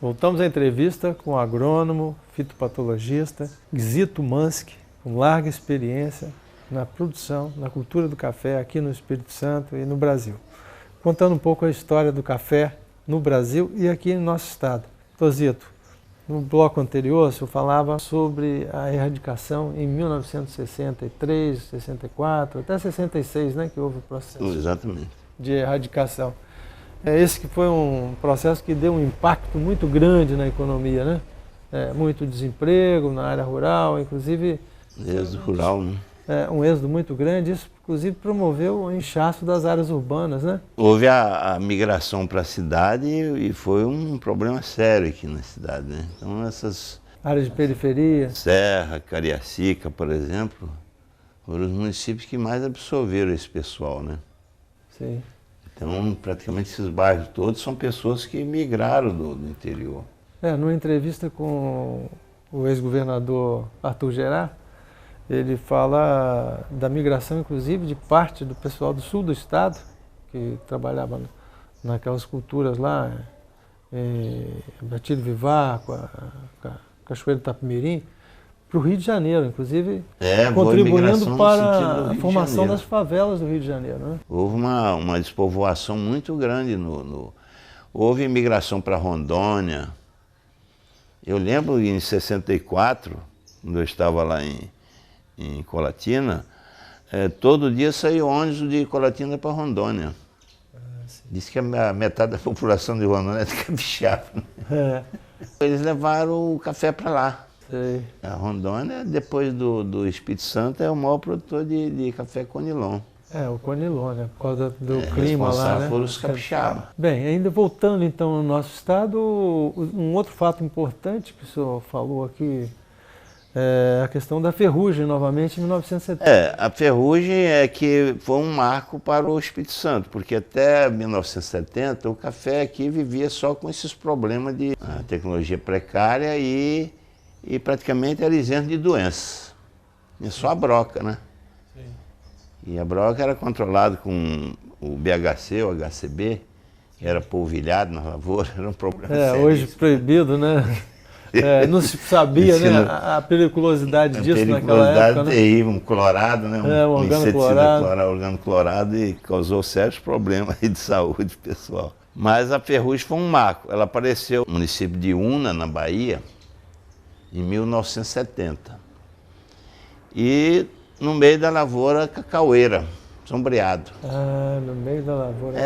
Voltamos à entrevista com o agrônomo, fitopatologista Zito Manski, com larga experiência na produção, na cultura do café aqui no Espírito Santo e no Brasil. Contando um pouco a história do café no Brasil e aqui no nosso estado. Zito, no bloco anterior, o senhor falava sobre a erradicação em 1963, 64, até 66, né, que houve o processo. Exatamente. De erradicação. Esse que foi um processo que deu um impacto muito grande na economia, né? Muito desemprego na área rural, inclusive... Êxodo rural, né? Um êxodo muito grande, isso inclusive promoveu o inchaço das áreas urbanas, né? Houve a migração para a cidade e foi um problema sério aqui na cidade, né? Então essas... áreas de periferia. Serra, Cariacica, por exemplo, foram os municípios que mais absorveram esse pessoal, né? Sim. Então, praticamente esses bairros todos são pessoas que migraram do interior. Numa entrevista com o ex-governador Arthur Gerard, ele fala da migração, inclusive, de parte do pessoal do sul do estado, que trabalhava naquelas culturas lá, Batilho Vivar, Cachoeiro do Tapimirim, para o Rio de Janeiro, inclusive contribuindo para a formação das favelas do Rio de Janeiro. Né? Houve uma despovoação muito grande. Houve imigração para Rondônia. Eu lembro em 64, quando eu estava lá em Colatina, todo dia saiu ônibus de Colatina para Rondônia. Diz que a metade da população de Rondônia é capixaba. Eles levaram o café para lá. Sei. A Rondônia, depois do Espírito Santo, é o maior produtor de café Conilon. O Conilon, né? Por causa do clima lá, né? Foram os capixabas. Bem, ainda voltando então ao nosso estado, um outro fato importante que o senhor falou aqui é a questão da ferrugem, novamente, em 1970. A ferrugem que foi um marco para o Espírito Santo, porque até 1970 o café aqui vivia só com esses problemas de tecnologia precária e praticamente era isento de doenças. E só a broca, né? Sim. E a broca era controlada com o BHC, o HCB, que era polvilhado na lavoura, era um problema sério. Hoje proibido, né? Não se sabia, né, a periculosidade disso naquela época, né? Terrível, um clorado, né? Um organoclorado. Organoclorado e causou sérios problemas aí de saúde pessoal. Mas a ferrugem foi um marco. Ela apareceu no município de Una, na Bahia, em 1970. E no meio da lavoura cacaueira, sombreado. No meio da lavoura.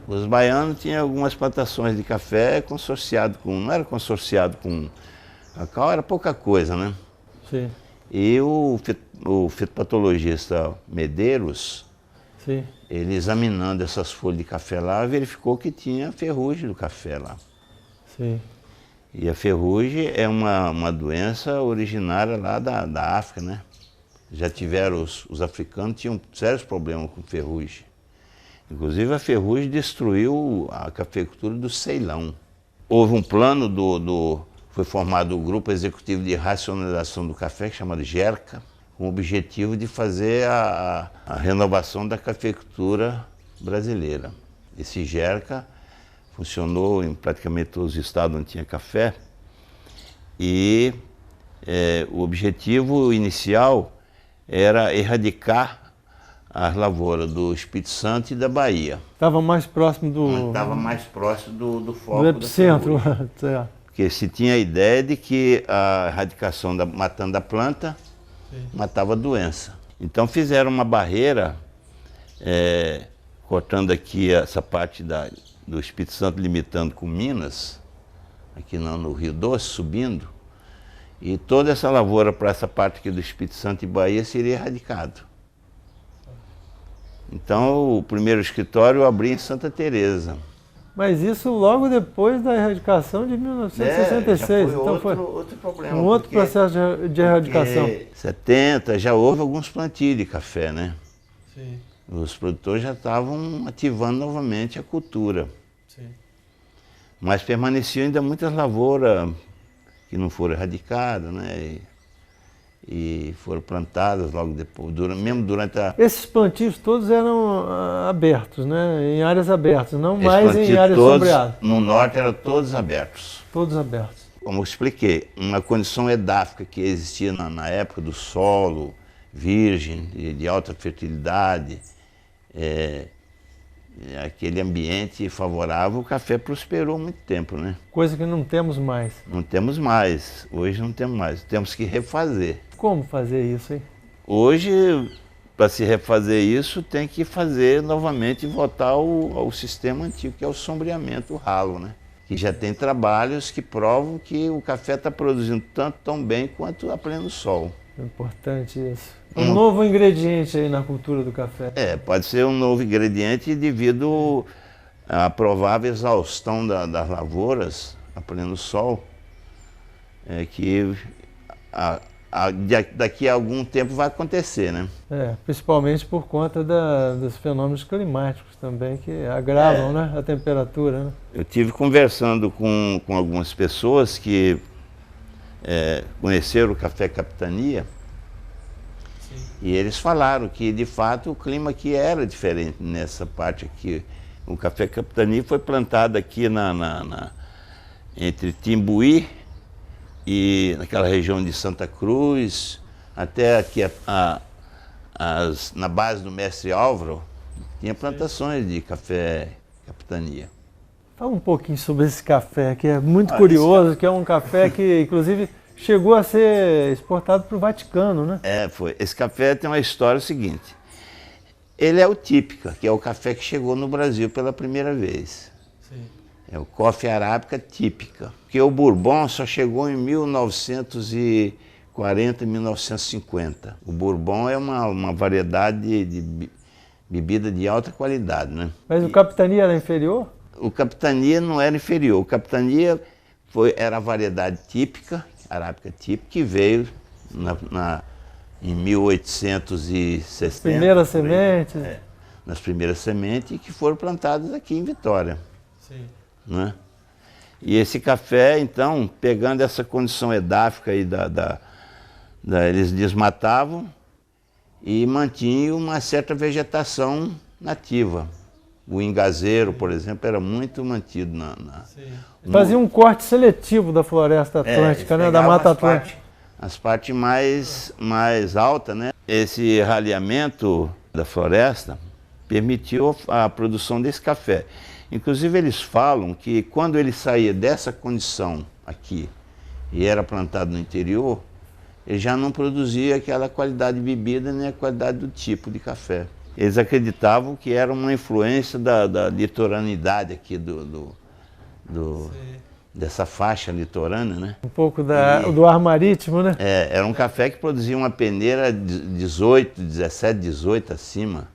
Os baianos tinham algumas plantações de café consorciado com... Não era consorciado com cacau, era pouca coisa, né? Sim. E o fitopatologista Medeiros, sim, ele examinando essas folhas de café lá, verificou que tinha ferrugem do café lá. Sim. E a ferrugem é uma doença originária lá da África, né? Já tiveram, os africanos tinham sérios problemas com ferrugem. Inclusive a ferrugem destruiu a cafeicultura do Ceilão. Houve um plano foi formado o Grupo Executivo de Racionalização do Café, chamado GERCA, com o objetivo de fazer a renovação da cafeicultura brasileira. Esse GERCA funcionou em praticamente todos os estados onde tinha café e o objetivo inicial era erradicar as lavouras do Espírito Santo e da Bahia. Estava mais próximo do... Estava mais próximo do foco do epicentro. Porque se tinha a ideia de que a erradicação matando a planta, matava a doença. Então fizeram uma barreira, cortando aqui essa parte do Espírito Santo, limitando com Minas, aqui no Rio Doce, subindo, e toda essa lavoura para essa parte aqui do Espírito Santo e Bahia seria erradicado. Então o primeiro escritório eu abri em Santa Teresa. Mas isso logo depois da erradicação de 1966. Já foi então foi outro problema. Um outro processo de erradicação. Em 70 já houve alguns plantios de café, né? Sim. Os produtores já estavam ativando novamente a cultura. Sim. Mas permaneciam ainda muitas lavouras que não foram erradicadas, né? e foram plantadas logo depois, mesmo durante a... Esses plantios todos eram abertos, né? Em áreas abertas, não Esses mais em plantios áreas todos, sombreadas. no norte eram todos abertos. Todos abertos. Como eu expliquei, uma condição edáfica que existia na época do solo virgem, de alta fertilidade, aquele ambiente favorável, o café prosperou muito tempo, né? Coisa que não temos mais. Não temos mais, hoje não temos mais, temos que refazer. Como fazer isso, hein? Hoje, para se refazer isso, tem que fazer novamente e voltar ao sistema antigo, que é o sombreamento, o ralo, né? Que já tem trabalhos que provam que o café está produzindo tanto tão bem quanto a pleno sol. É importante isso. Um novo ingrediente aí na cultura do café. Pode ser um novo ingrediente devido à provável exaustão das lavouras a pleno sol, que daqui a algum tempo vai acontecer, né? Principalmente por conta dos fenômenos climáticos também, que agravam, né, a temperatura, né? Eu tive conversando com algumas pessoas que conheceram o Café Capitania. Sim. E eles falaram que, de fato, o clima aqui era diferente nessa parte aqui. O Café Capitania foi plantado aqui entre Timbuí e naquela região de Santa Cruz, até aqui na base do Mestre Álvaro, tinha plantações de café Capitania. Fala um pouquinho sobre esse café, que é muito curioso, que é um café que, inclusive, chegou a ser exportado para o Vaticano, né? Foi. Esse café tem uma história seguinte. Ele é o típica, que é o café que chegou no Brasil pela primeira vez. Sim. É o coffee arábica típica. Porque o Bourbon só chegou em 1940, 1950. O Bourbon é uma variedade de bebida de alta qualidade, né? Mas o Capitania era inferior? O Capitania não era inferior. O Capitania era a variedade típica, arábica típica, que veio em 1860. Primeiras sementes? Nas primeiras sementes, e que foram plantadas aqui em Vitória. Sim. Né? E esse café, então, pegando essa condição edáfica aí eles desmatavam e mantinham uma certa vegetação nativa. O engazeiro, por exemplo, era muito mantido Fazia um corte seletivo da floresta atlântica, né? Da Mata Atlântica. As partes mais altas, né? Esse raleamento da floresta permitiu a produção desse café. Inclusive, eles falam que quando ele saía dessa condição aqui e era plantado no interior, ele já não produzia aquela qualidade de bebida nem a qualidade do tipo de café. Eles acreditavam que era uma influência da litoranidade aqui dessa faixa litorânea, né? Um pouco do ar marítimo, né? Era um café que produzia uma peneira de 17, 18 acima.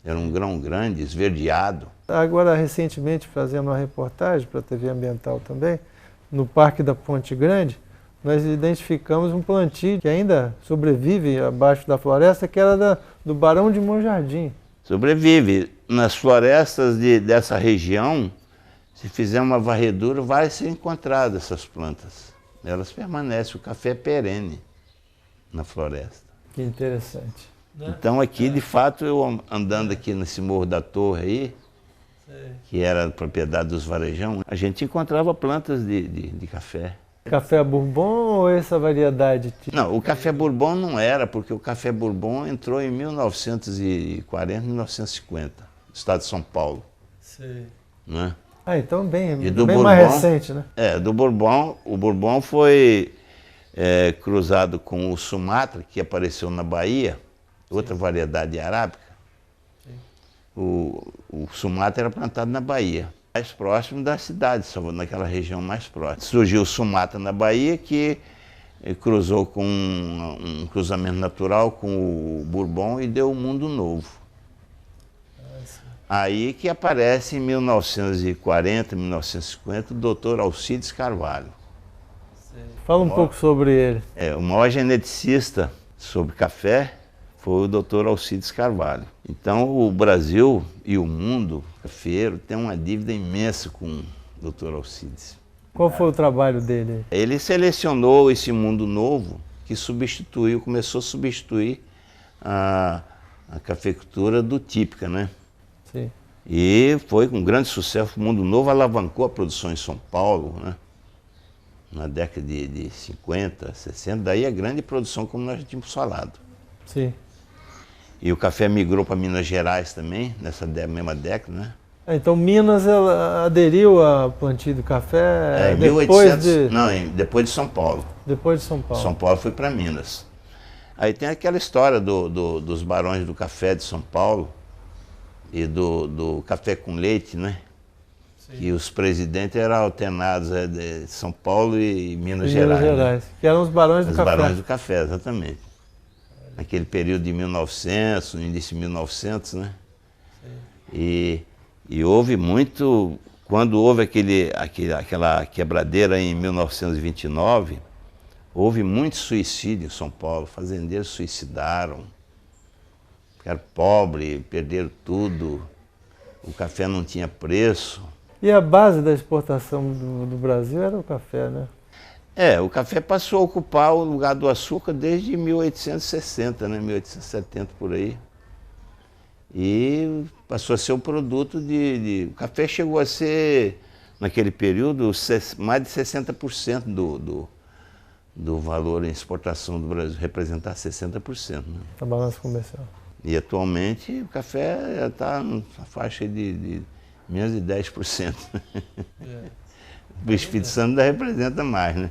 Era um grão grande, esverdeado. Agora, recentemente, fazendo uma reportagem para a TV Ambiental também, no Parque da Ponte Grande, nós identificamos um plantio que ainda sobrevive abaixo da floresta, que era do Barão de Monjardim. Sobrevive. Nas florestas dessa região, se fizer uma varredura, vai ser encontrado essas plantas. Elas permanecem, o café é perene na floresta. Que interessante. Então aqui, de fato, eu andando aqui nesse Morro da Torre aí, que era propriedade dos varejão, a gente encontrava plantas de café. Café Bourbon ou essa variedade? Não, o café Bourbon não era, porque o café Bourbon entrou em 1940, 1950, no estado de São Paulo. Sim. Né? Então bem Bourbon, mais recente, né? Do Bourbon, o Bourbon foi cruzado com o Sumatra, que apareceu na Bahia, outra variedade arábica. O Sumatra era plantado na Bahia, mais próximo da cidade, naquela região mais próxima. Surgiu o Sumatra na Bahia, que cruzou com um cruzamento natural com o Bourbon e deu o Mundo Novo. Aí que aparece em 1940, 1950, o Dr. Alcides Carvalho. Fala um pouco sobre ele. O maior geneticista sobre café foi o Dr. Alcides Carvalho. Então o Brasil e o mundo cafeiro tem uma dívida imensa com o Dr. Alcides. Qual foi o trabalho dele? Ele selecionou esse mundo novo, que começou a substituir a cafeicultura do típica, né? Sim. E foi com grande sucesso. O Mundo Novo alavancou a produção em São Paulo, né? Na década de 50, 60, daí a grande produção, como nós já tínhamos falado. Sim. E o café migrou para Minas Gerais também, nessa mesma década, né? Então Minas ela aderiu ao plantio do café Em depois 1800, não, depois de São Paulo. Depois de São Paulo. São Paulo foi para Minas. Aí tem aquela história dos barões do café de São Paulo e do café com leite, né? Sim. Que os presidentes eram alternados de São Paulo e Minas Gerais. Minas Gerais, né? Que eram os barões do café. Os barões do café, exatamente. Naquele período de 1900, no início de 1900, né? Sim. E houve muito, quando houve aquela quebradeira em 1929, houve muito suicídio em São Paulo, fazendeiros suicidaram, ficaram pobres, perderam tudo, o café não tinha preço. E a base da exportação do Brasil era o café, né? O café passou a ocupar o lugar do açúcar desde 1860, né? 1870 por aí. E passou a ser um produto o café chegou a ser, naquele período, mais de 60% do valor em exportação do Brasil, representar 60%. Né? Da balança comercial. E atualmente o café já está na faixa de menos de 10%. O Espírito Santo ainda representa mais, né?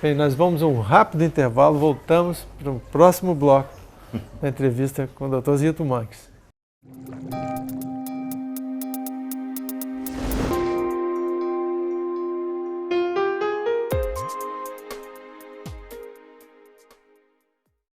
Bem, nós vamos a um rápido intervalo, voltamos para o próximo bloco da entrevista com o Dr. Zito Manques.